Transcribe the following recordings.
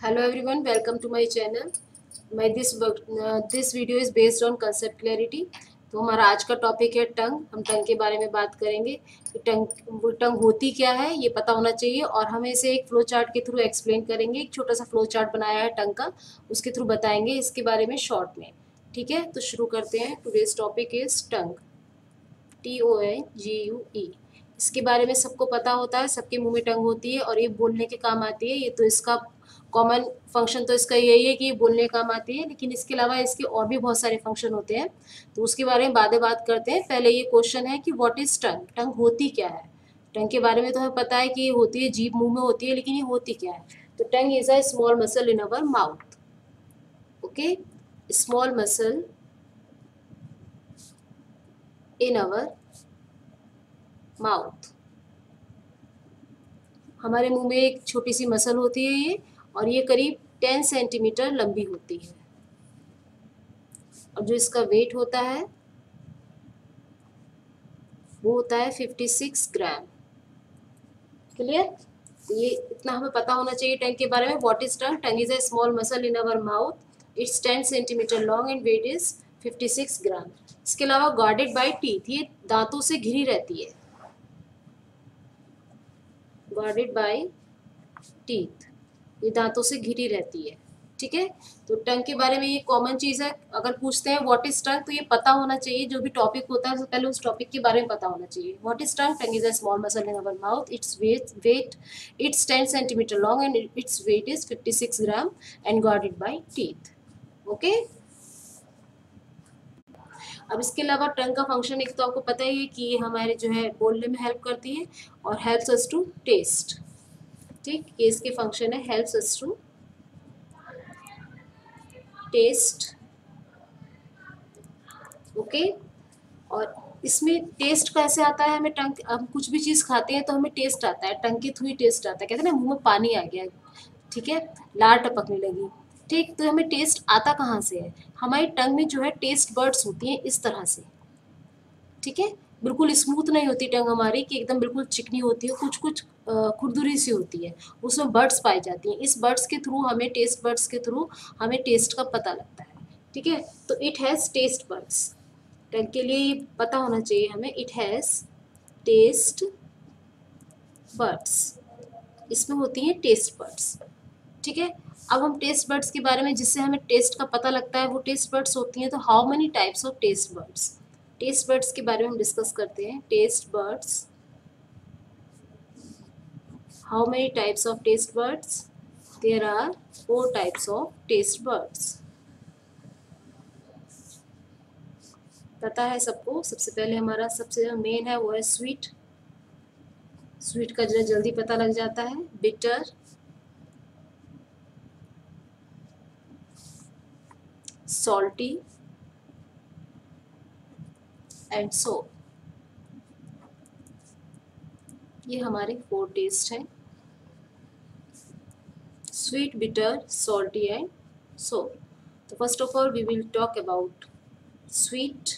Hello everyone, welcome to my channel. My this video is based on concept clarity. तो हमारा आज का topic है टंग। हम टंग के बारे में बात करेंगे कि टंग होती क्या है, ये पता होना चाहिए और हम इसे एक फ्लो चार्ट के थ्रू एक्सप्लेन करेंगे। एक छोटा सा फ्लो चार्ट बनाया है टंग का, उसके थ्रू बताएंगे इसके बारे में शॉर्ट में। ठीक है, तो शुरू करते हैं। Today's topic is tongue. TONGUE। इसके बारे में सबको पता होता है, सबके मुंह में टंग होती है और ये बोलने के काम आती है। ये तो इसका कॉमन फंक्शन तो इसका यही है कि ये बोलने के काम आती है, लेकिन इसके अलावा इसके और भी बहुत सारे फंक्शन होते हैं, तो उसके बारे में बाद में बात करते हैं। पहले ये क्वेश्चन है कि व्हाट इज टंग। टंग होती क्या है। टंग के बारे में तो हमें पता है कि ये होती है, जीभ मुंह में होती है, लेकिन ये होती क्या है। तो टंग is a small muscle in our mouth. Okay, small muscle in our mouth. हमारे मुंह में एक छोटी सी मसल होती है ये, और ये करीब 10 सेंटीमीटर लंबी होती है, और जो इसका वेट होता है वो होता है 56 ग्राम। क्लियर। तो ये इतना हमें पता होना चाहिए टंग के बारे में। What is tongue. Tongue is a small muscle in our mouth. It's 10 centimetre long and weight is 56 gram. इसके अलावा गार्डेड बाय टीथ, ये दांतों से घिरी रहती है। गार्डेड बाय टीथ, ये दांतों से घिरी रहती है। ठीक है, तो टंग के बारे में ये कॉमन चीज है। अगर पूछते हैं व्हाट इज टंग, तो ये पता होना चाहिए। जो भी टॉपिक होता है उससे पहले उस टॉपिक के बारे में पता होना चाहिए। What is tongue. Tongue is a small muscle in our mouth. Its weight it's 10 centimetre long and its weight is 56 gram and guarded by teeth. Okay. अब इसके अलावा टंग का फंक्शन एक तो आपको पता ही है कि ये हमारे जो है बोलने में हेल्प करती है और हेल्प्स अस टू टेस्ट। ठीक, ये इसके फंक्शन है, helps us to taste. Okay. और इसमें टेस्ट कैसे आता है हमें। टंग, हम कुछ भी चीज़ खाते हैं तो हमें टेस्ट आता है, टंग के थ्रू ही टेस्ट आता है। कहते हैं ना मुंह में पानी आ गया, ठीक है, लार टपकने लगी। ठीक, तो हमें टेस्ट आता कहाँ से है। हमारी टंग में जो है टेस्ट बर्ड्स होती हैं इस तरह से। ठीक है, बिल्कुल स्मूथ नहीं होती टंग हमारी कि एकदम बिल्कुल चिकनी होती है, कुछ कुछ खुरदुरी सी होती है। उसमें बर्ड्स पाई जाती हैं। इस बर्ड्स के थ्रू हमें, टेस्ट बर्ड्स के थ्रू हमें टेस्ट का पता लगता है। ठीक है, तो इट हैज़ टेस्ट बर्ड्स। टंग के लिए ये पता होना चाहिए हमें, इट हैज़ टेस्ट बर्ड्स। इसमें होती हैं टेस्ट बर्ड्स। ठीक है, अब हम टेस्ट बर्ड्स के बारे में, जिससे हमें टेस्ट का पता लगता है, वो टेस्ट बर्ड्स होती हैं। तो how many types of taste buds. Taste buds के बारे में हम डिस्कस करते हैं। Taste buds, how many types of taste buds. There are 4 types of taste buds. पता है सबको। सबसे पहले हमारा सबसे जो मेन है वो है स्वीट। स्वीट का जरा जल्दी पता लग जाता है। Bitter, salty and sour. ये हमारे 4 टेस्ट हैं, sweet, bitter, salty and sour. तो first of all we will talk about sweet.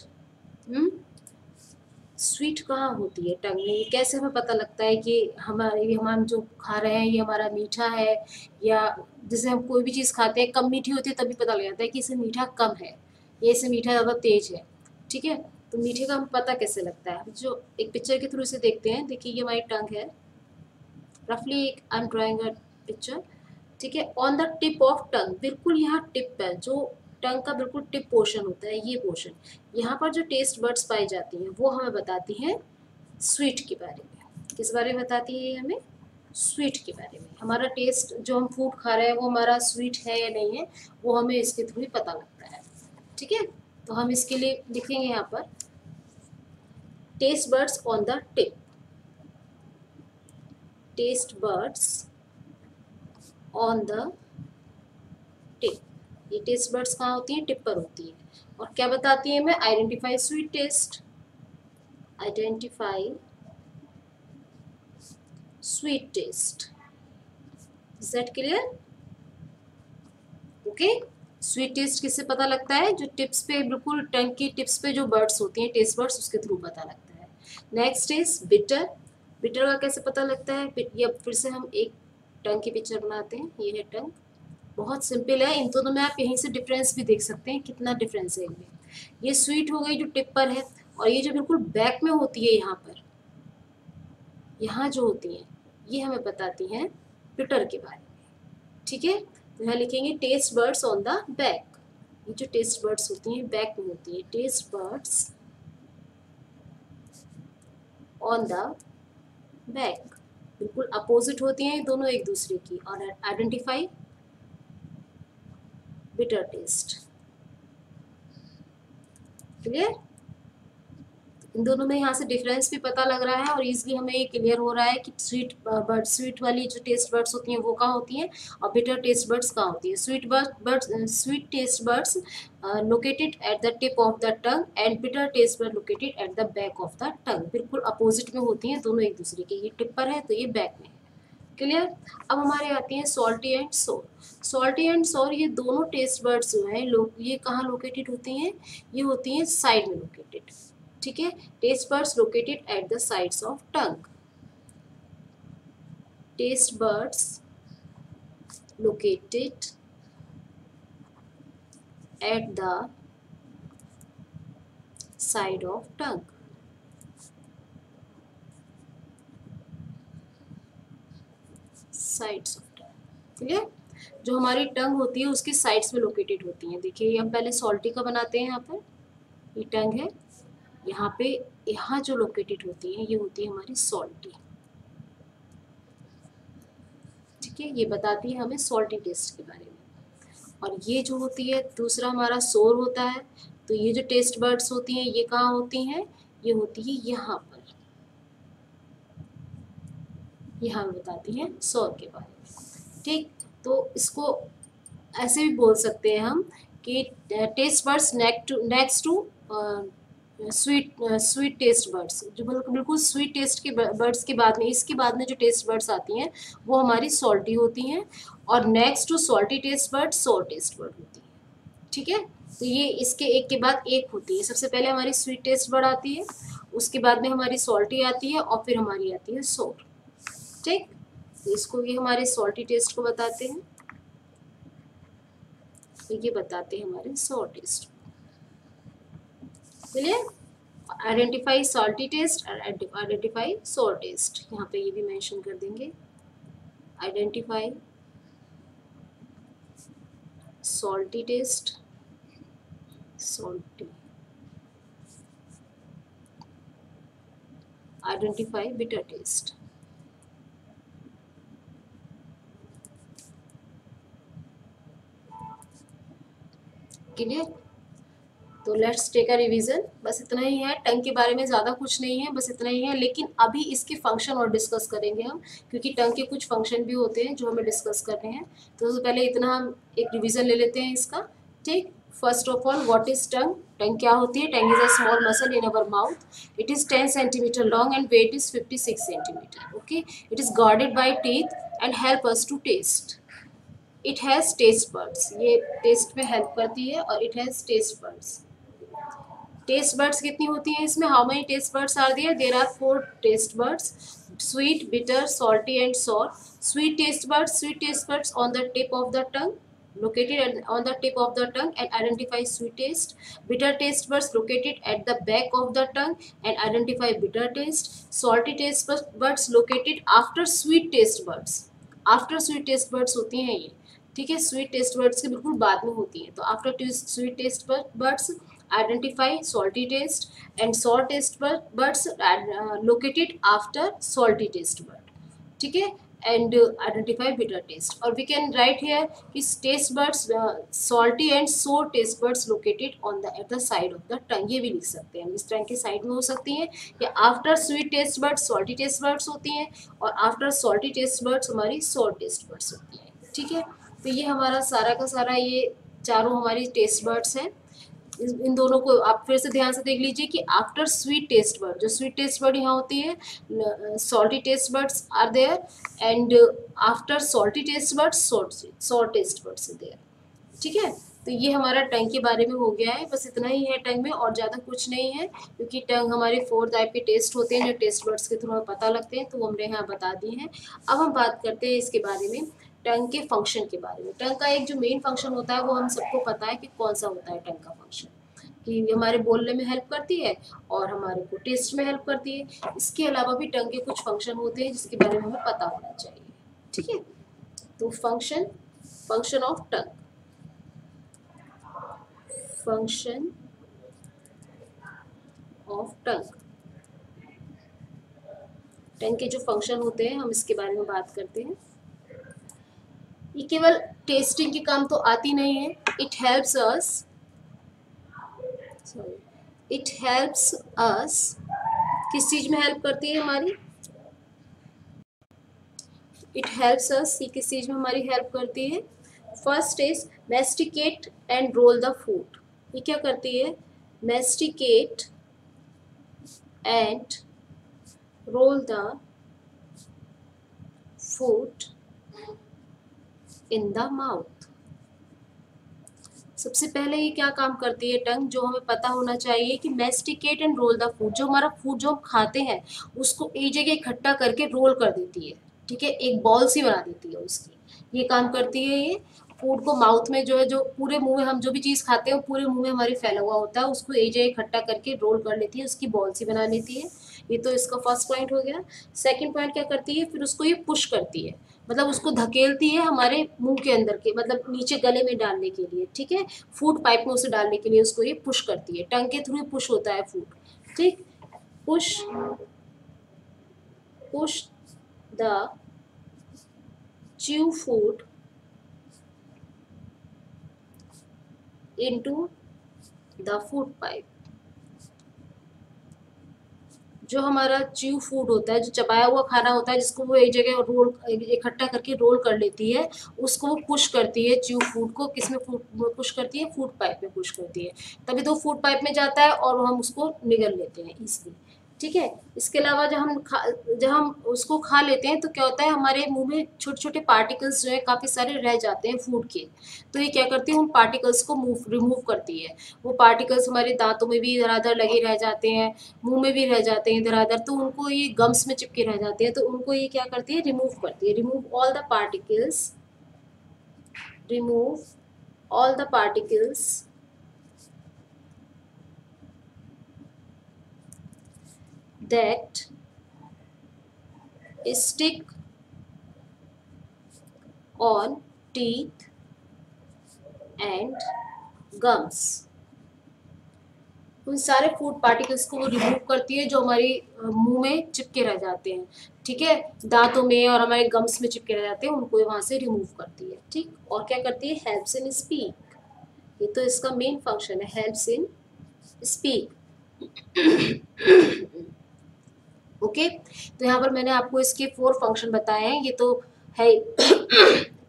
Sweet कहाँ होती है टंग में। ये कैसे हमें पता लगता है कि हमारे, हम जो खा रहे हैं ये हमारा मीठा है, या जैसे हम कोई भी चीज़ खाते हैं कम मीठी होती है तभी पता लग जाता है कि इसे मीठा कम है, ये इसे मीठा ज़्यादा तेज है। ठीक है, तो मीठे का हमें पता कैसे लगता है। जो एक पिक्चर के थ्रू इसे देखते हैं। देखिए ये हमारी टंग है। रफली I am drawing a picture. ठीक है, on the tip of tongue, बिल्कुल यहाँ टिप है, जो टंग का बिल्कुल टिप पोर्शन होता है, ये पोर्शन, यहाँ पर जो टेस्ट बर्ड्स पाई जाती हैं वो हमें बताती हैं स्वीट के बारे में। किस बारे में बताती है ये हमें। स्वीट के बारे में। हमारा टेस्ट, जो हम फूड खा रहे हैं वो हमारा स्वीट है या नहीं है, वो हमें इसके थ्रू ही पता लगता है। ठीक है, तो हम इसके लिए लिखेंगे यहाँ पर taste buds on the tip. Taste buds on the tip. ये टेस्ट बर्ड्स कहाँ होती हैं, टिप पर होती है। और क्या बताती है हमें, identify sweet taste. Identify sweet taste. Is that clear. Okay, sweet taste किससे पता लगता है, जो टिप्स पे, बिल्कुल टंग की टिप्स पे जो बर्ड्स होती हैं, टेस्ट बर्ड्स, उसके थ्रू पता लगता है। Next is bitter. बिटर का कैसे पता लगता है। या फिर से हम एक टंग की पिक्चर बनाते हैं। ये है टंग, बहुत सिंपल है। इन दोनों में आप यहीं से डिफरेंस भी देख सकते हैं, कितना डिफरेंस है इनमें। ये स्वीट हो गई जो टिप पर है, और ये जो बिल्कुल बैक में होती है यहाँ पर, यहाँ जो होती हैं, ये हमें बताती हैं बिटर के बारे में। ठीक है, तो यहाँ लिखेंगे taste buds on the back. ये जो टेस्ट बर्ड्स होती हैं बैक में होती है, taste buds on the back, बिल्कुल अपोजिट होती हैं दोनों एक दूसरे की। और आइडेंटिफाई बिटर टेस्ट। क्लियर? इन दोनों में यहाँ से डिफरेंस भी पता लग रहा है, और इजीली हमें ये क्लियर हो रहा है कि स्वीट वाली जो टेस्ट बर्ड्स होती हैं वो कहाँ होती हैं, और बिटर टेस्ट बर्ड्स कहाँ होती है। Sweet taste birds located at the tip of the tongue, and bitter taste bud located at the back of the tongue. बिल्कुल अपोजिट में होती हैं दोनों एक दूसरे के, ये टिप पर है तो ये बैक में है। क्लियर? अब हमारे आती हैं सॉल्टी एंड सोर। सॉल्टी एंड सोर ये दोनों टेस्ट बर्ड्स जो हैं ये कहाँ लोकेटेड होती हैं, ये होती हैं साइड में लोकेटेड। ठीक है, taste buds located at the sides of tongue. Taste buds located at the side of tongue. Sides of tongue. Clear? जो हमारी टंग होती है उसकी साइड्स में लोकेटेड होती हैं। देखिए हम पहले सॉल्टी का बनाते हैं। यहाँ पर ये टंग है, यहाँ पे यहाँ जो लोकेटेड होती है ये होती है हमारी सॉल्टी। ठीक है, ये बताती है हमें सॉल्टी टेस्ट के बारे में। और ये जो होती है दूसरा हमारा सोर होता है। तो ये जो टेस्ट बर्ड्स होती हैं ये कहाँ होती हैं, ये होती है यहाँ पर, यहाँ बताती हैं सोर के बारे में। ठीक, तो इसको ऐसे भी बोल सकते हैं हम कि taste buds next to sweet taste buds, जो बिल्कुल स्वीट टेस्ट के बर्ड्स के बाद में, इसके बाद में जो टेस्ट बर्ड्स आती हैं वो हमारी सॉल्टी होती हैं, और next to salty taste bud sour taste bud होती है। ठीक है, तो ये इसके एक के बाद एक होती है। सबसे पहले हमारी स्वीट टेस्ट बर्ड आती है, उसके बाद में हमारी सॉल्टी आती है, और फिर हमारी आती है सोर। ठीक, तो इसको ये हमारे सॉल्टी टेस्ट को बताते हैं, ये बताते हैं हमारे sour taste. Clear? Identify salty taste और आइडेंटिफाई सोर टेस्ट, यहाँ पे ये भी मेंशन कर देंगे। Identify salty taste, salty, identify bitter taste. Clear? तो लेट्स टेक अ रिवीजन। बस इतना ही है, टंग के बारे में ज़्यादा कुछ नहीं है, बस इतना ही है। लेकिन अभी इसके फंक्शन और डिस्कस करेंगे हम, क्योंकि टंग के कुछ फंक्शन भी होते हैं जो हमें डिस्कस करने हैं। तो पहले इतना हम एक रिवीजन ले लेते हैं इसका। ठीक, first of all what is tongue? Tongue क्या होती है? Tongue is a small muscle in our mouth. It is 10 centimetre long and weight is 56 centimetre. Okay, it is guarded by teeth and help us to taste. It has taste buds, ये taste में help करती है, और it has taste buds. Taste buds कितनी होती हैं इसमें? How many taste buds are there? There are 4 taste buds, sweet, bitter, salty and sour. Sweet taste buds on the tip of the tongue, located on the tip of the tongue and identify sweet taste. Bitter taste buds located at the back of the tongue and identify bitter taste. Salty taste buds located after sweet taste buds. After sweet taste birds होती हैं ये। ठीक है, sweet taste buds के बिल्कुल बाद में होती हैं। तो after sweet taste birds identify salty taste, and salt taste buds located after salty taste bud. ठीक है, and identify bitter taste. और we can write here कि taste buds salty and sour taste buds located on the at the side of the tongue, ये भी लिख सकते हैं हम। इस टंग के साइड में हो सकती हैं, या after sweet taste birds salty taste buds होती हैं, और आफ्टर salty taste buds हमारी sour taste buds होती हैं। ठीक है, तो ये हमारा सारा का सारा ये चारों हमारी टेस्ट बर्ड्स हैं। इन दोनों को आप फिर से ध्यान से देख लीजिए कि आफ्टर स्वीट टेस्ट बर्ड, जो स्वीट टेस्ट बर्ड यहाँ होती है, salty taste buds are there, and after salty taste buds sour taste buds there. ठीक है, तो ये हमारा टंग के बारे में हो गया है। बस इतना ही है टंग में, और ज़्यादा कुछ नहीं है, क्योंकि टंग हमारे 4 टाइप के टेस्ट होते हैं जो टेस्ट बर्ड्स के थ्रू हमें पता लगते हैं, तो वो हमने यहाँ बता दिए हैं। अब हम बात करते हैं इसके बारे में टंग के फंक्शन के बारे में। टंग का एक जो मेन फंक्शन होता है वो हम सबको पता है कि कौन सा होता है टंग का फंक्शन, कि हमारे बोलने में हेल्प करती है और हमारे को टेस्ट में हेल्प करती है। इसके अलावा भी टंग के कुछ फंक्शन होते हैं जिसके बारे में हमें पता होना चाहिए, ठीक है। तो function of tongue, function of tongue, tongue के जो फंक्शन होते हैं हम इसके बारे में बात करते हैं। ये केवल टेस्टिंग के काम तो आती नहीं है, इट हेल्प्स अस किस चीज में हेल्प करती है हमारी, इट हेल्प्स अस, ये किस चीज में हमारी हेल्प करती है। First is masticate and roll the food, ये क्या करती है, masticate and roll the food in the mouth. सबसे पहले ये क्या काम करती है टंग, जो हमें पता होना चाहिए कि masticate and roll the food, जो हमारा फूड जो हम खाते हैं उसको एक जगह इकट्ठा करके रोल कर देती है, ठीक है, एक बॉल सी बना देती है उसकी, ये काम करती है। ये फूड को माउथ में जो है, जो पूरे मुंह में हम जो भी चीज़ खाते हैं वो पूरे मुंह में हमारे फैला हुआ होता है, उसको एक जगह इकट्ठा करके रोल कर लेती है, उसकी बॉल सी बना लेती है। ये तो इसका फर्स्ट पॉइंट हो गया। सेकंड पॉइंट क्या करती है, फिर उसको ये पुश करती है, मतलब उसको धकेलती है हमारे मुंह के अंदर के, मतलब नीचे गले में डालने के लिए, ठीक है, फूड पाइप में उसे डालने के लिए उसको ये पुश करती है, टंग के थ्रू पुश होता है फूड, ठीक। Push the chew food into the food pipe, जो हमारा च्यू फूड होता है, जो चबाया हुआ खाना होता है जिसको वो एक जगह रोल इकट्ठा करके रोल कर लेती है, उसको वो पुश करती है च्यू फूड को, किसमें पुश करती है, फूड पाइप में पुश करती है, तभी तो फूड पाइप में जाता है और हम उसको निगल लेते हैं इसलिए, ठीक है। इसके अलावा जब हम उसको खा लेते हैं तो क्या होता है, हमारे मुंह में छोटे छोटे पार्टिकल्स जो है काफ़ी सारे रह जाते हैं फूड के, तो ये क्या करती है उन पार्टिकल्स को रिमूव करती है। वो पार्टिकल्स हमारे दांतों में भी इधर उधर लगे रह जाते हैं, मुंह में भी रह जाते हैं इधर उधर, तो उनको ये गम्स में चिपके रह जाते हैं, तो उनको ये क्या करती है, रिमूव करती है। Remove all the particles, remove all the particles that stick on teeth and gums, उन सारे फूड पार्टिकल्स को वो रिमूव करती है जो हमारी मुंह में चिपके रह जाते हैं, ठीक है, दांतों में और हमारे गम्स में चिपके रह जाते हैं, उनको वहां से रिमूव करती है, ठीक। और क्या करती है, हेल्प्स इन स्पीक, ये तो इसका मेन फंक्शन है, हेल्प्स इन स्पीक, ओके। तो यहाँ पर मैंने आपको इसके 4 फंक्शन बताए हैं, ये तो है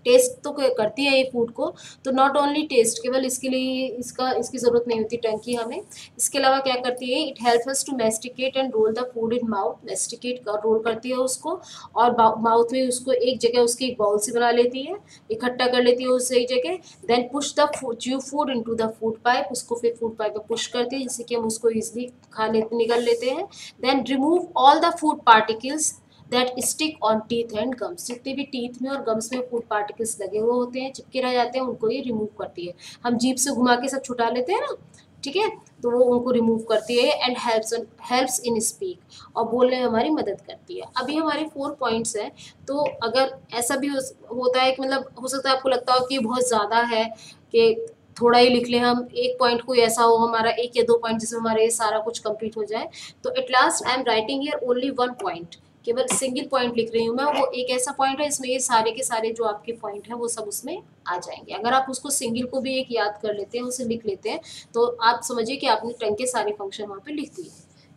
टेस्ट तो करती है ये फूड को, तो नॉट ओनली टेस्ट, केवल इसके लिए इसकी ज़रूरत नहीं होती टंग की हमें। इसके अलावा क्या करती है, it help us to masticate and roll the food in mouth, masticate कर रोल करती है उसको, और माउथ में उसको एक जगह उसकी एक बाउल सी बना लेती है, इकट्ठा कर लेती है उससे एक जगह, then push the chew food into the food pipe, उसको फिर फूड पाइप में पुश करती है जिससे कि हम उसको ईजिली निगल लेते हैं। Then remove all the food particles that stick on teeth and gums, जितने भी टीथ में और गम्स में फूड पार्टिकल्स लगे हुए होते हैं, चिपके रह जाते हैं, उनको ये रिमूव करती है। हम जीभ से घुमा के सब छुटा लेते हैं ना, ठीक है, तो वो उनको रिमूव करती है। एंड हेल्प्स इन स्पीक, और बोलने में हमारी मदद करती है। अभी हमारे 4 पॉइंट्स हैं, तो अगर ऐसा भी होता है कि मतलब हो सकता है आपको लगता हो कि बहुत ज़्यादा है कि थोड़ा ही लिख लें हम, एक पॉइंट कोई ऐसा हो हमारा 1 या 2 पॉइंट जिसमें हमारे सारा कुछ कंप्लीट हो जाए, तो at last I am writing here only 1 point, केवल सिंगल पॉइंट लिख रही हूँ मैं, वो एक ऐसा पॉइंट है इसमें ये सारे के सारे जो आपके पॉइंट हैं वो सब उसमें आ जाएंगे। अगर आप उसको सिंगल को भी एक याद कर लेते हैं, उसे लिख लेते हैं, तो आप समझिए कि आपने टंग के सारे फंक्शन वहाँ पे लिख दिए,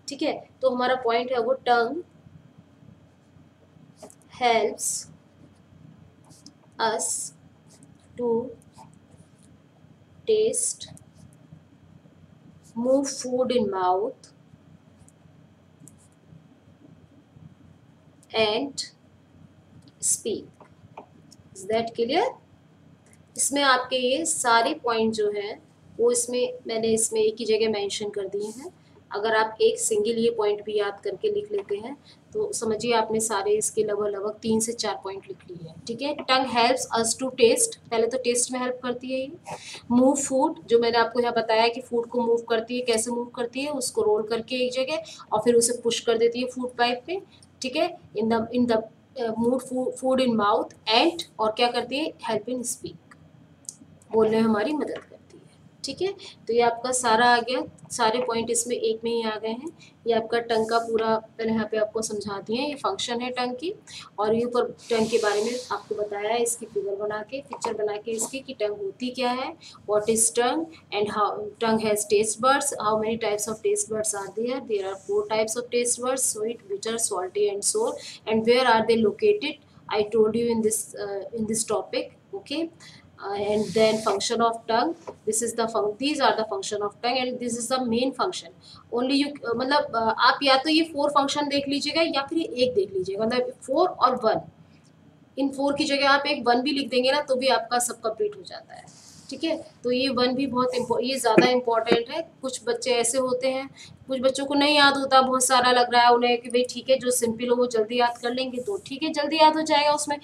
ठीक है। तो हमारा पॉइंट है वो, tongue helps us to taste, move food in mouth and speak, is that clear? इसमें आपके ये सारे पॉइंट जो हैं वो इसमें मैंने इसमें एक ही जगह मेंशन कर दिए हैं, अगर आप एक सिंगल ये पॉइंट भी याद करके लिख लेते हैं तो समझिए आपने सारे इसके लगभग लगभग 3 से 4 पॉइंट लिख लिए हैं। ठीक है, टंग हेल्प्स अस टू टेस्ट, पहले तो टेस्ट में हेल्प करती है ये। मूव फूड, जो मैंने आपको यहाँ बताया कि फूड को मूव करती है, कैसे मूव करती है, उसको रोल करके एक जगह और फिर उसे पुश कर देती है फूड पाइप पे। ठीक है, in the mood food in mouth and, और क्या करती है, हेल्प इन स्पीक, बोलने में हमारी मदद करती है। ठीक है, तो ये आपका सारा आ गया, सारे पॉइंट इसमें एक में ही आ गए हैं। ये आपका टंग का पूरा मैंने यहाँ पे आपको समझा दिया है, ये फंक्शन है टंग की। और ये ऊपर टंग के बारे में आपको बताया है, इसकी फिगर बना के, पिक्चर बना के इसकी, कि टंग होती क्या है, what is tongue and how tongue has taste buds, how many types of taste buds are there are 4 types of taste buds, sweet, bitter, salty and sour, and where are they located, I told you in this topic. Okay, and then function of tongue, this is the these are the function of tongue and this is the main function only you मतलब आप या तो ये 4 function देख लीजिएगा या फिर ये एक देख लीजिएगा, मतलब 4 और 1, इन 4 की जगह आप एक 1 भी लिख देंगे ना तो भी आपका सब कंप्लीट हो जाता है। ठीक है, तो ये 1 भी बहुत ये ज़्यादा इम्पोर्टेंट है। कुछ बच्चे ऐसे होते हैं, कुछ बच्चों को नहीं याद होता, बहुत सारा लग रहा है उन्हें कि भाई ठीक है जो सिंपल हो वो जल्दी याद कर लेंगे, तो ठीक है जल्दी याद हो जाएगा, उसमें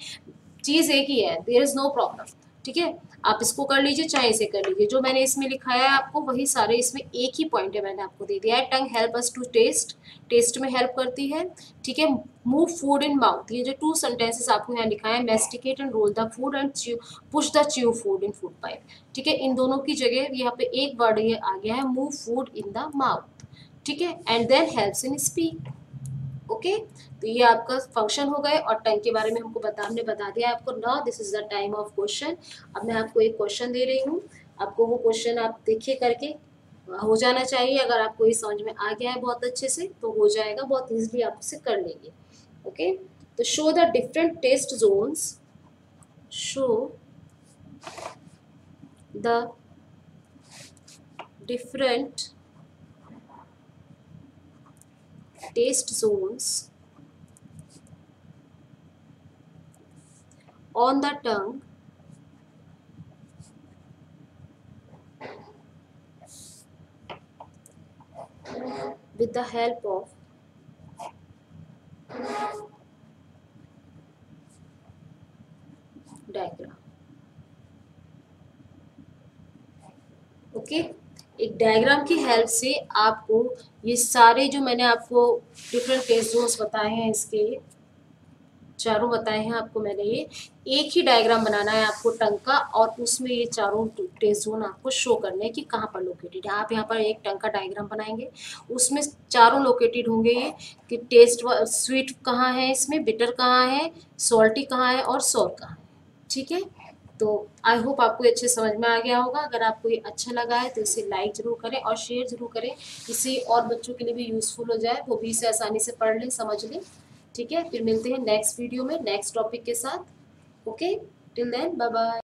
चीज़ एक ही है, देयर इज़ नो प्रॉब्लम। ठीक है, आप इसको कर लीजिए चाहे इसे कर लीजिए, जो मैंने इसमें लिखाया है आपको वही सारे इसमें एक ही पॉइंट है, मैंने आपको दे दिया है। Tongue help us to taste, taste में हेल्प करती है। ठीक है, मूव फूड इन माउथ, ये जो 2 सेंटेंसेस आपको यहाँ लिखा है, masticate and roll the food and chew, push the chew food in food pipe. ठीक है, इन दोनों की जगह यहाँ पे एक वर्ड ये आ गया है, move food in the mouth. ठीक है, and then helps in speak. Okay, तो ये आपका फंक्शन हो गए और टंग के बारे में हमने बता दिया आपको। Now this is the time of question. अब मैं आपको एक क्वेश्चन दे रही हूँ, आपको वो क्वेश्चन आप देखिए करके हो जाना चाहिए। अगर आपको ये समझ में आ गया है बहुत अच्छे से तो हो जाएगा, बहुत इजीली आप उसे कर लेंगे। ओके, तो show the different taste zones, show the different taste zones on the tongue with the help of diagram। Okay, एक डायग्राम की हेल्प से आपको ये सारे जो मैंने आपको डिफरेंट टेस्ट जोन्स बताए हैं, इसके चारों बताए हैं आपको मैंने, ये एक ही डायग्राम बनाना है आपको टंग का, और उसमें ये चारों टेस्ट जोन आपको शो करने हैं कि कहाँ पर लोकेटेड है। आप यहाँ पर एक टंग का डायग्राम बनाएंगे, उसमें चारों लोकेटेड होंगे ये, कि टेस्ट स्वीट कहाँ है, इसमें बिटर कहाँ है, सॉल्टी कहाँ है और सोर कहाँ है। ठीक है, तो आई होप आपको अच्छे समझ में आ गया होगा। अगर आपको ये अच्छा लगा है तो इसे लाइक जरूर करें और शेयर जरूर करें, इससे और बच्चों के लिए भी यूज़फुल हो जाए, वो भी इसे आसानी से पढ़ लें, समझ लें। ठीक है, फिर मिलते हैं नेक्स्ट वीडियो में नेक्स्ट टॉपिक के साथ। Okay, till then bye bye.